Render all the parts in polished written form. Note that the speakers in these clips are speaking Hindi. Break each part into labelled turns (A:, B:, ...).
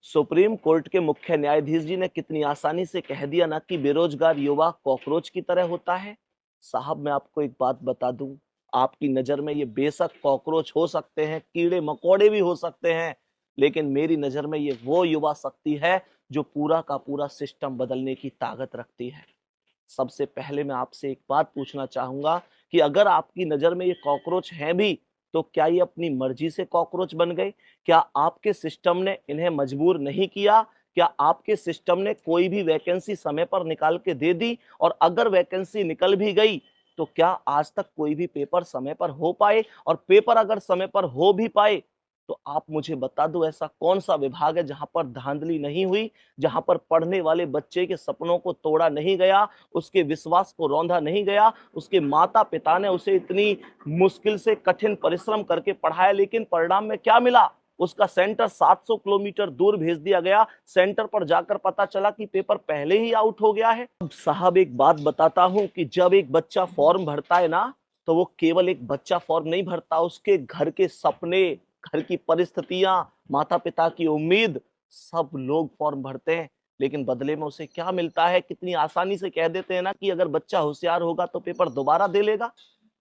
A: सुप्रीम कोर्ट के मुख्य न्यायाधीश जी ने कितनी आसानी से कह दिया ना कि बेरोजगार युवा कॉकरोच की तरह होता है। साहब मैं आपको एक बात बता दूं, आपकी नजर में ये बेशक कॉकरोच हो सकते हैं, कीड़े मकोड़े भी हो सकते हैं, लेकिन मेरी नजर में ये वो युवा शक्ति है जो पूरा का पूरा सिस्टम बदलने की ताकत रखती है। सबसे पहले मैं आपसे एक बात पूछना चाहूंगा कि अगर आपकी नजर में ये कॉकरोच हैं भी, तो क्या ये अपनी मर्जी से कॉकरोच बन गए? क्या आपके सिस्टम ने इन्हें मजबूर नहीं किया? क्या आपके सिस्टम ने कोई भी वैकेंसी समय पर निकाल के दे दी? और अगर वैकेंसी निकल भी गई, तो क्या आज तक कोई भी पेपर समय पर हो पाए? और पेपर अगर समय पर हो भी पाए, तो आप मुझे बता दो ऐसा कौन सा विभाग है जहां पर धांधली नहीं हुई, जहां पर पढ़ने वाले बच्चे के सपनों को तोड़ा नहीं गया, उसके विश्वास को रौंदा नहीं गया, उसके माता पिता ने उसे इतनी मुश्किल से कठिन परिश्रम करके पढ़ाया, लेकिन परिणाम में क्या मिला? उसका सेंटर 700 किलोमीटर दूर भेज दिया गया। सेंटर पर जाकर पता चला कि पेपर पहले ही आउट हो गया है। अब साहब एक बात बताता हूं कि जब एक बच्चा फॉर्म भरता है ना, तो वो केवल एक बच्चा फॉर्म नहीं भरता, उसके घर के सपने, घर की परिस्थितियां, माता पिता की उम्मीद, सब लोग फॉर्म भरते हैं। लेकिन बदले में उसे क्या मिलता है? कितनी आसानी से कह देते हैं ना कि अगर बच्चा होशियार होगा तो पेपर दोबारा दे लेगा।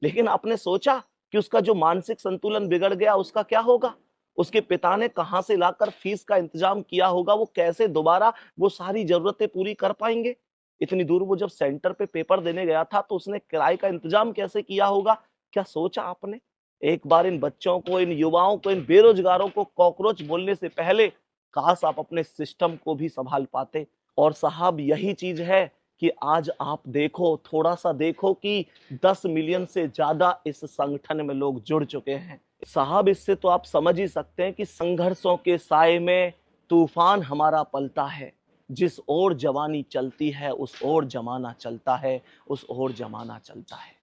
A: लेकिन आपने सोचा कि उसका जो मानसिक संतुलन बिगड़ गया उसका क्या होगा? उसके पिता ने कहां से लाकर फीस का इंतजाम किया होगा? वो कैसे दोबारा वो सारी जरूरतें पूरी कर पाएंगे? इतनी दूर वो जब सेंटर पे पेपर देने गया था तो उसने किराए का इंतजाम कैसे किया होगा? क्या सोचा आपने? एक बार इन बच्चों को, इन युवाओं को, इन बेरोजगारों को कॉकरोच बोलने से पहले काश आप अपने सिस्टम को भी संभाल पाते। और साहब यही चीज है कि आज आप देखो, थोड़ा सा देखो कि 10 मिलियन से ज्यादा इस संगठन में लोग जुड़ चुके हैं। साहब इससे तो आप समझ ही सकते हैं कि संघर्षों के साए में तूफान हमारा पलता है। जिस ओर जवानी चलती है उस ओर जमाना चलता है, उस ओर जमाना चलता है।